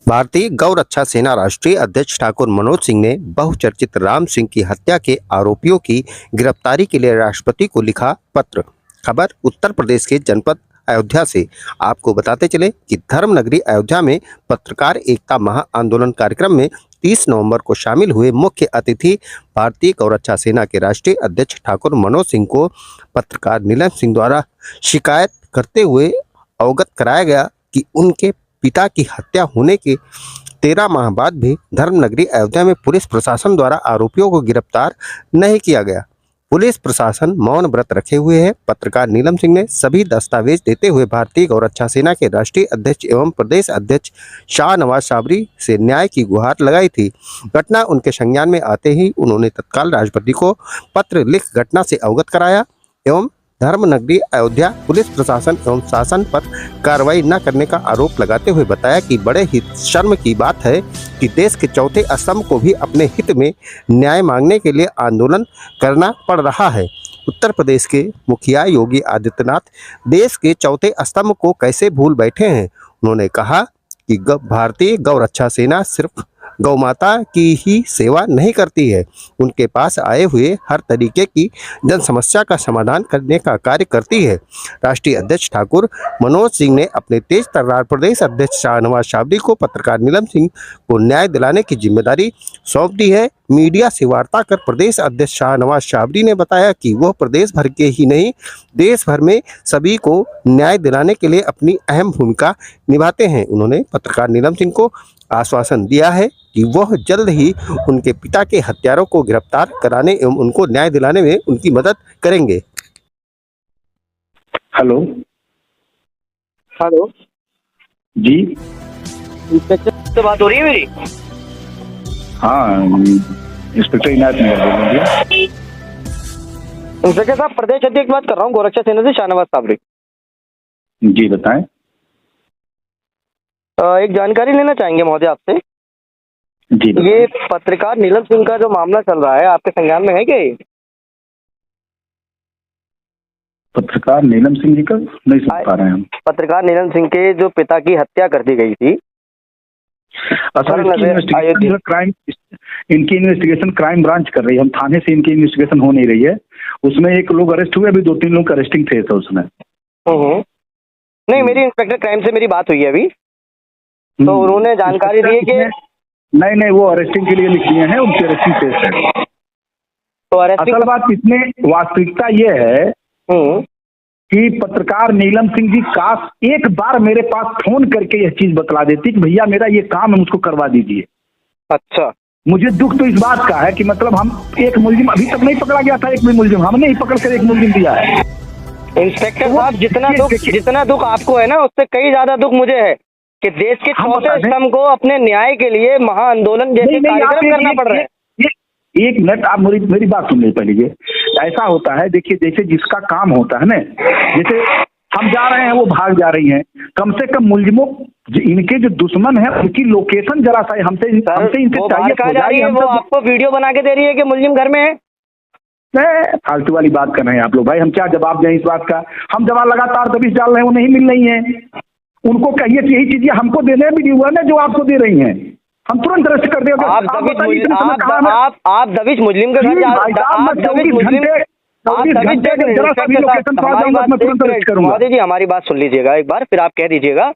भारतीय गौ रक्षा सेना राष्ट्रीय अध्यक्ष ठाकुर मनोज सिंह ने बहुचर्चित राम सिंह की हत्या के आरोपियों की गिरफ्तारी के लिए राष्ट्रपति को लिखा पत्र। खबर उत्तर प्रदेश के जनपद अयोध्या से। आपको बताते चले कि धर्म नगरी अयोध्या में पत्रकार एकता महा आंदोलन कार्यक्रम में 30 नवंबर को शामिल हुए मुख्य अतिथि भारतीय गौ रक्षा सेना के राष्ट्रीय अध्यक्ष ठाकुर मनोज सिंह को पत्रकार नीलम सिंह द्वारा शिकायत करते हुए अवगत कराया गया कि उनके पिता की हत्या होने के 13 माह बाद भी धर्मनगरी अयोध्या में पुलिस प्रशासन द्वारा आरोपियों को गिरफ्तार नहीं किया गया। पुलिस प्रशासन मौन व्रत रखे हुए है। पत्रकार नीलम सिंह ने सभी दस्तावेज देते हुए भारतीय गौ रक्षा सेना के राष्ट्रीय अध्यक्ष एवं प्रदेश अध्यक्ष शाहनवाज साबरी से न्याय की गुहार लगाई थी। घटना उनके संज्ञान में आते ही उन्होंने तत्काल राष्ट्रपति को पत्र लिख घटना से अवगत कराया एवं धर्मनगरी अयोध्या पुलिस प्रशासन एवं शासन पर कार्रवाई न करने का आरोप लगाते हुए बताया कि बड़े ही शर्म की बात है कि देश के चौथे स्तंभ को भी अपने हित में न्याय मांगने के लिए आंदोलन करना पड़ रहा है। उत्तर प्रदेश के मुखिया योगी आदित्यनाथ देश के चौथे स्तंभ को कैसे भूल बैठे हैं। उन्होंने कहा कि भारतीय गौ रक्षा सेना सिर्फ गौ माता की ही सेवा नहीं करती है, उनके पास आए हुए हर तरीके की जन समस्या का समाधान करने का कार्य करती है। राष्ट्रीय अध्यक्ष ठाकुर मनोज सिंह ने अपने तेज तर्रार प्रदेश अध्यक्ष शाहनवाज साबरी को पत्रकार नीलम सिंह को न्याय दिलाने की जिम्मेदारी सौंप दी है। मीडिया से वार्ता कर प्रदेश अध्यक्ष शाहनवाज साबरी ने बताया कि वह प्रदेश भर के ही नहीं देश भर में सभी को न्याय दिलाने के लिए अपनी अहम भूमिका निभाते हैं। उन्होंने पत्रकार नीलम सिंह को आश्वासन दिया है कि वह जल्द ही उनके पिता के हत्यारों को गिरफ्तार कराने एवं उनको न्याय दिलाने में उनकी मदद करेंगे। हेलो हेलो जी। इंस्पेक्टर से बात हो रही है मेरी? हाँ, इंस्पेक्टर इनायत नगर बोल रहे हैं। इंस्पेक्टर साहब, प्रदेश अध्यक्ष बात कर रहा हूँ गोरक्षा सेना से, शाहनवाज साबरी। जी बताएं। एक जानकारी लेना चाहेंगे महोदय आपसे। जी बताएं। ये पत्रकार नीलम सिंह का जो मामला चल रहा है आपके संज्ञान में है क्या? ये पत्रकार नीलम सिंह जी का नहीं सुन पा रहे हैं हम। पत्रकार नीलम सिंह के जो पिता की हत्या कर दी गई थी, असल इनकी इन्वेस्टिगेशन क्राइम ब्रांच कर रही है। हम थाने से इनकी इन्वेस्टिगेशन हो नहीं रही है। उसमें एक लोग अरेस्ट हुए, अभी 2-3 लोग अरेस्टिंग थे उसमें। नहीं, मेरी इंस्पेक्टर क्राइम से मेरी बात हुई है अभी, तो उन्होंने जानकारी दी है कि नहीं वो अरेस्टिंग के लिए लिख दिए हैं, उनकी अरेस्टिंग केस है। तो अरेस्टिंग असल बात इसमें वास्तविकता ये है कि पत्रकार नीलम सिंह जी काश एक बार मेरे पास फोन करके यह चीज बतला देती कि भैया मेरा ये काम है, मुझको करवा दीजिए। अच्छा, मुझे दुख तो इस बात का है कि मतलब हम एक मुलजिम अभी तक नहीं पकड़ा गया था। एक भी मुलजिम हमने ही पकड़ कर एक मुलजिम दिया है। इंस्पेक्टर साहब, जितना दुख आपको है ना, उससे कई ज्यादा दुख मुझे है कि देश के चौथे स्तंभ को अपने न्याय के लिए महा आंदोलन जैसे कार्यक्रम करना पड़ रहा है। एक मिनट, आप मेरी बात सुन लीजिए पहले। ये ऐसा होता है, देखिए जैसे जिसका काम होता है ना, जैसे हम जा रहे हैं वो भाग जा रही हैं, कम से कम मुलजिमों इनके जो दुश्मन है उनकी लोकेशन जरा सा हमसे इनसे चाहिए। वो आपको वीडियो बना के दे रही है कि मुलजिम घर में है। फालतू वाली बात कर रहे हैं आप लोग। भाई हम क्या जवाब दें इस बात का? हम जवाब लगातार दबिश डाल रहे हैं, वो नहीं मिल रही है। उनको कहिए कि यही चीजें हमको देने वीडियो है ना जो आपको दे रही हैं, हम तुरंत अरेस्ट कर देंगे। आप दबिश मुस्लिम के घर जी, हमारी बात सुन लीजिएगा एक बार, फिर आप कह दीजिएगा।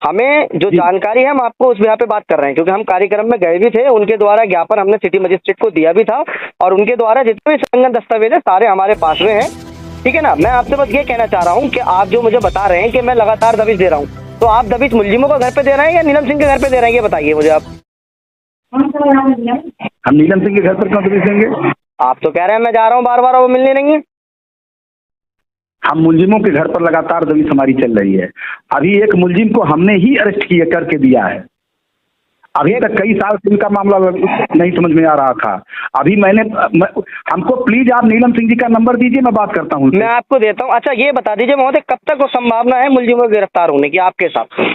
हमें जो जानकारी है हम आपको उस यहाँ पे बात कर रहे हैं, क्योंकि हम कार्यक्रम में गए भी थे। उनके द्वारा ज्ञापन हमने सिटी मजिस्ट्रेट को दिया भी था और उनके द्वारा जितने भी संगत दस्तावेज है सारे हमारे पास में है। ठीक है ना? मैं आपसे बस ये कहना चाह रहा हूँ कि आप जो मुझे बता रहे हैं कि मैं लगातार दबिश दे रहा हूँ, तो आप दबिश मुलजिमों का घर पे दे रहे हैं या नीलम सिंह के घर पे दे रहे हैं, ये बताइए मुझे आप। हम नीलम सिंह के घर पर क्यों दबिश देंगे? आप तो कह रहे हैं मैं जा रहा हूँ बार बार, वो मिलने नहीं है। हम मुलजिमों के घर पर लगातार दबिश हमारी चल रही है। अभी एक मुलजिम को हमने ही अरेस्ट किया करके दिया है। अभी तक कई साल से इनका मामला नहीं समझ में आ रहा था। अभी हमको प्लीज आप नीलम सिंह जी का नंबर दीजिए, मैं बात करता हूँ। मैं आपको देता हूँ। अच्छा, ये बता दीजिए महोदय, कब तक वो संभावना है मुलजिमों के गिरफ्तार होने की आपके हिसाब से?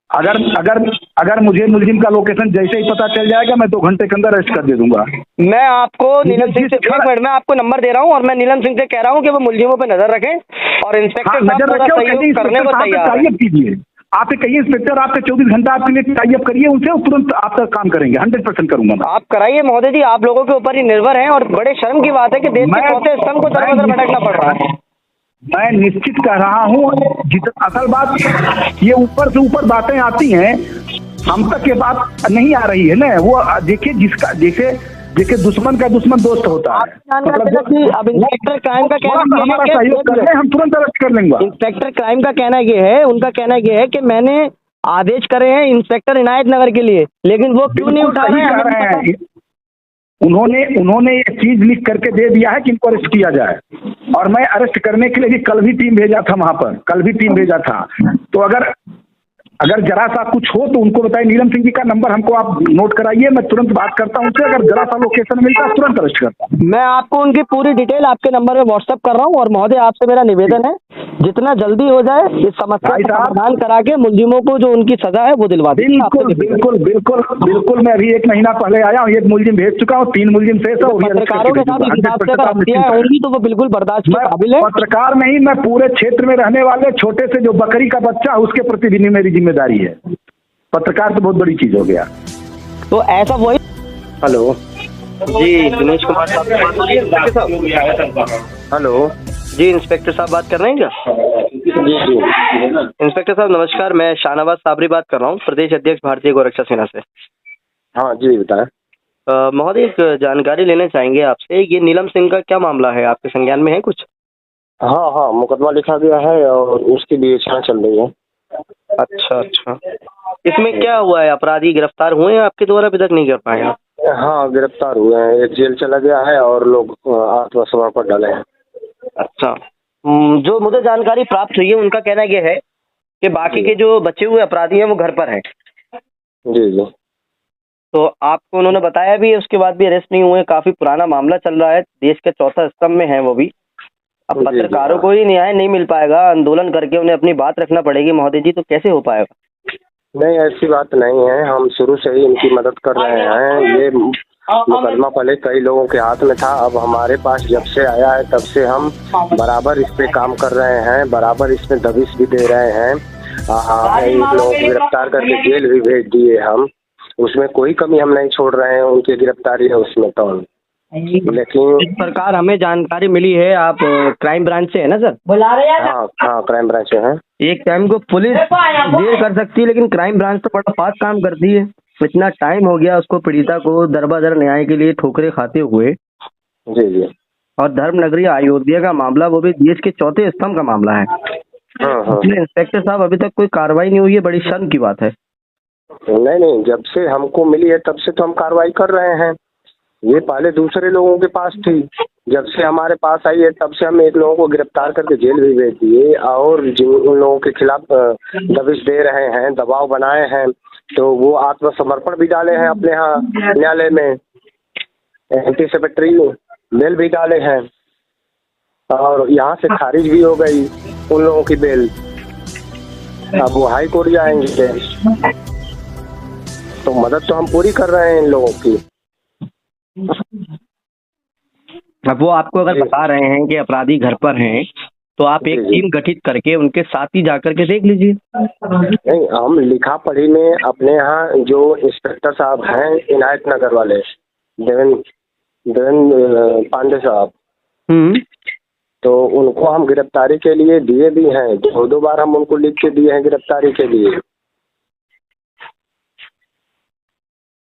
अगर मुझे मुलजिम का लोकेशन जैसे ही पता चल जाएगा, मैं 2 घंटे के अंदर अरेस्ट कर दे दूंगा। मैं आपको नीलम सिंह से एक मिनट में आपको नंबर दे रहा हूँ और मैं नीलम सिंह से कह रहा हूँ कि वो मुलजिमों पे नजर रखें और इंस्पेक्टर साहब पूरा सहयोग करने को तैयार है। आप एक कहिए इंस्पेक्टर आपका 24 घंटा आपके लिए टाई अप करिए उनसे और तुरंत आपका काम करेंगे, 100% करूंगा मैं। आप कराइए महोदय जी, आप लोगों के ऊपर ही निर्भर हैं, और बड़े शर्म की बात है कि देश के मैं- चौथे स्तंभ को दर बदर भटकना पड़ रहा है। मैं निश्चित कह रहा हूँ, जितना असल बात ये ऊपर से ऊपर बातें आती हैं, हम तक ये बात नहीं आ रही है ना। वो देखिए जिसका देखिए दुश्मन का दुश्मन दोस्त होता है। अब इंस्पेक्टर क्राइम का कहना ये हमारा है सहयोग कर रहे हैं, हम तुरंत अरेस्ट कर लेंगे। इंस्पेक्टर क्राइम का कहना ये है, उनका कहना ये है कि मैंने आदेश करे हैं इंस्पेक्टर इनायत नगर के लिए, लेकिन वो क्यों नहीं उठा रहे हैं? उन्होंने ये चीज लिख करके दे दिया है कि इनको अरेस्ट किया जाए, और मैं अरेस्ट करने के लिए भी कल भी टीम भेजा था वहां पर, कल भी टीम भेजा था। तो अगर जरा सा कुछ हो तो उनको बताइए। नीलम सिंह जी का नंबर हमको आप नोट कराइए, मैं तुरंत बात करता हूँ उनसे। अगर जरा सा लोकेशन मिलता है तुरंत अरेस्ट करता हूँ। मैं आपको उनकी पूरी डिटेल आपके नंबर पे व्हाट्सएप कर रहा हूँ, और महोदय आपसे मेरा निवेदन है जितना जल्दी हो जाए इस समस्या भाई का साहब, समाधान करा के मुलजिमों को जो उनकी सजा है वो दिलवा दीजिए। बिल्कुल बिल्कुल बिल्कुल बिल्कुल। मैं अभी 1 महीना पहले आया हूँ, 1 मुलजिम भेज चुका हूँ, 3 मुलजिम शेष है। पत्रकारों के साथ इस हिसाब से अगर हत्याएं होंगी तो वो बिल्कुल बर्दाश्त के काबिल है। पत्रकार नहीं, मैं पूरे क्षेत्र में रहने वाले छोटे से जो बकरी का बच्चा है उसके प्रति भी मेरी जिम्मेदारी है। पत्रकार तो बहुत बड़ी चीज हो गया। तो ऐसा वही। हेलो जी दिनेश कुमार साहब से बात हो रही है इंस्पेक्टर साहब? हेलो जी इंस्पेक्टर साहब बात कर रहे हैं क्या? जी इंस्पेक्टर साहब नमस्कार, मैं शाहनवाज साबरी बात कर रहा हूँ, प्रदेश अध्यक्ष भारतीय गोरक्षा सेना से। हाँ जी बताएं। महोदय एक जानकारी लेना चाहेंगे आपसे, ये नीलम सिंह का क्या मामला है, आपके संज्ञान में है कुछ? हाँ मुकदमा लिखा गया है और उसकी विवेचना चल रही है। अच्छा, इसमें क्या हुआ है, अपराधी गिरफ्तार हुए हैं आपके द्वारा, अभी तक नहीं कर पाए आप? हाँ गिरफ्तार हुए हैं, एक जेल चला गया है और लोग आत्मसमर्पण डाले हैं। अच्छा, जो मुझे जानकारी प्राप्त हुई है उनका कहना यह है कि बाकी के जो बचे हुए अपराधी हैं वो घर पर हैं। जी तो आपको उन्होंने बताया भी है, उसके बाद भी अरेस्ट नहीं हुए, काफी पुराना मामला चल रहा है, देश के चौथा स्तंभ में है वो भी। अब पत्रकारों को ही न्याय नहीं मिल पाएगा, आंदोलन करके उन्हें अपनी बात रखना पड़ेगी महोदय जी, तो कैसे हो पाएगा? नहीं ऐसी बात नहीं है, हम शुरू से ही इनकी मदद कर रहे हैं। ये मुकदमा पहले कई लोगों के हाथ में था, अब हमारे पास जब से आया है तब से हम बराबर इस पे काम कर रहे हैं, बराबर इसमें दबिश भी दे रहे हैं। इन लोगों को गिरफ्तार करके जेल भी भेज दिए हम, उसमें कोई कमी हम नहीं छोड़ रहे हैं। उनकी गिरफ्तारी है उसमें तो, लेकिन इस प्रकार हमें जानकारी मिली है, आप क्राइम ब्रांच से है ना सर? हाँ क्राइम ब्रांच है। एक टाइम को पुलिस देर कर सकती है लेकिन क्राइम ब्रांच तो बड़ा फास्ट काम करती है। इतना टाइम हो गया उसको, पीड़िता को दरबदर न्याय के लिए ठोकरे खाते हुए। जी और धर्म नगरी अयोध्या का मामला, वो भी देश के चौथे स्तंभ का मामला है। हाँ। इंस्पेक्टर साहब अभी तक कोई कार्रवाई नहीं हुई है, बड़ी शर्म की बात है। नहीं, जब से हमको मिली है तब से तो हम कार्रवाई कर रहे हैं। ये पहले दूसरे लोगों के पास थी, जब से हमारे पास आई है तब से हम एक लोगों को गिरफ्तार करके जेल भी भेज दिए, और जिन उन लोगों के खिलाफ दबिश दे रहे हैं, दबाव बनाए हैं, तो वो आत्मसमर्पण भी डाले हैं अपने यहाँ न्यायालय में, एंटीसिपेटरी बेल भी डाले हैं, और यहाँ से खारिज भी हो गई उन लोगों की बेल। अब वो हाई कोर्ट जाएंगे, तो मदद तो हम पूरी कर रहे हैं इन लोगों की। अब वो आपको अगर बता रहे हैं कि अपराधी घर पर हैं, तो आप एक टीम गठित करके उनके साथ ही जाकर के देख लीजिए। नहीं, हम लिखा पढ़ी में अपने यहाँ जो इंस्पेक्टर साहब हैं इनायत नगर वाले, देवेंद्र पांडे साहब, तो उनको हम गिरफ्तारी के लिए दिए भी हैं, 2 बार हम उनको लिख के दिए हैं गिरफ्तारी के लिए।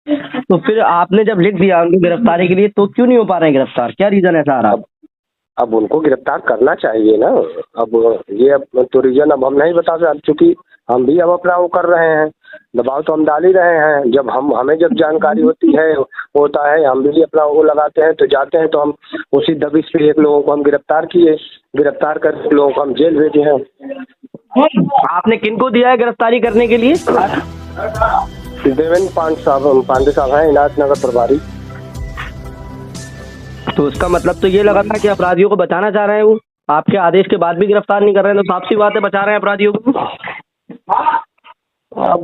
तो फिर आपने जब लिख दिया उनको गिरफ्तारी के लिए, तो क्यों नहीं हो पा रहे हैं गिरफ्तार, क्या रीजन है सारा? अब उनको गिरफ्तार करना चाहिए ना। अब ये तो रीजन अब हम नहीं बता सकते, चूंकि हम भी अब अपना वो कर रहे हैं, दबाव तो हम डाल ही रहे हैं। जब हमें जब जानकारी होता है हम भी अपना वो लगाते हैं, तो जाते हैं, तो हम उसी दबिश पे एक लोगों को हम गिरफ्तार किए, गिरफ्तार कर लोगों को हम जेल भेजे हैं। आपने किनको दिया है गिरफ्तारी करने के लिए? देवेंद्र पांडे साहब हैं इनायत नगर प्रभारी। तो इसका मतलब तो ये लगा था कि अपराधियों को बचाना चाह रहे हैं वो, आपके आदेश के बाद भी गिरफ्तार नहीं कर रहे हैं, तो साफ सी बात है बचा रहे हैं अपराधियों को। अब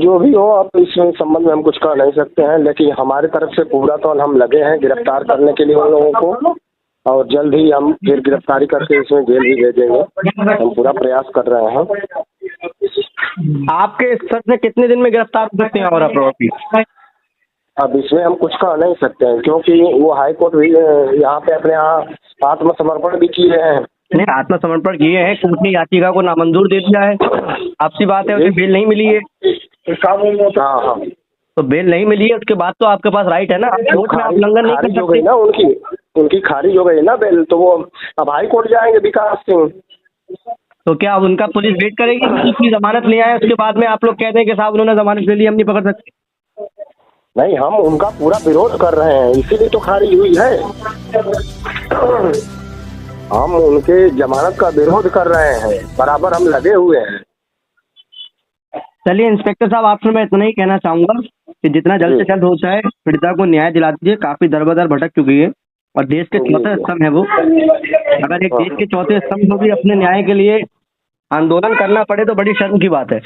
जो भी हो, आप इस संबंध में हम कुछ कह नहीं सकते हैं, लेकिन हमारी तरफ से पूरा तो हम लगे हैं गिरफ्तार करने के लिए उन लोगों को, और जल्द ही हम फिर गिरफ्तारी करके इसमें जेल भी भेजेंगे। हम पूरा प्रयास कर रहे हैं। आपके स्तर से कितने दिन में गिरफ्तार हो सकते हैं और आरोपी? अब इसमें हम कुछ कह नहीं सकते हैं, क्योंकि वो हाई कोर्ट भी यहाँ पे अपने यहाँ आत्मसमर्पण भी किए हैं। नहीं, आत्मसमर्पण किए हैं, कोर्ट ने याचिका को नामंजूर दे दिया है। आपसी बात है, उसे बेल नहीं मिली है। हाँ हाँ, तो बेल नहीं मिली है, उसके बाद तो आपके पास राइट है ना, आप कोर्ट में आप उल्लंघन नहीं कर खारिज हो गई सकते। ना उनकी खारिज हो गई ना बेल, तो वो अब हाई कोर्ट जाएंगे विकास सिंह। तो क्या अब उनका पुलिस वेट करेगी कि उसकी जमानत ले आए, उसके बाद में आप लोग कहते हैं कि साहब उन्होंने जमानत ले ली, हम नहीं पकड़ सकते? नहीं, हम उनका पूरा विरोध कर रहे हैं, इसीलिए तो खारिज हुई है। हम उनके जमानत का विरोध कर रहे हैं, बराबर हम लगे हुए हैं। चलिए इंस्पेक्टर साहब, आपसे मैं इतना ही कहना चाहूंगा कि जितना जल्द से जल्द होता है पीड़िता को न्याय दिला दीजिए। काफी दर-बदर भटक चुकी है और देश के चौथे स्तंभ है वो। अगर एक देश के चौथे स्तंभ को भी अपने न्याय के लिए आंदोलन करना पड़े तो बड़ी शर्म की बात है।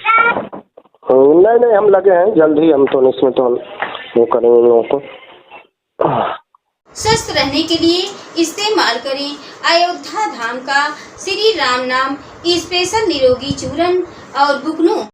नहीं, हम लगे हैं, जल्द ही हम तो इसमें तो हम वो करेंगे उन लोगों को। स्वस्थ रहने के लिए इस्तेमाल करें अयोध्या धाम का श्री राम नाम स्पेशल निरोगी चूर्ण और बुकनों।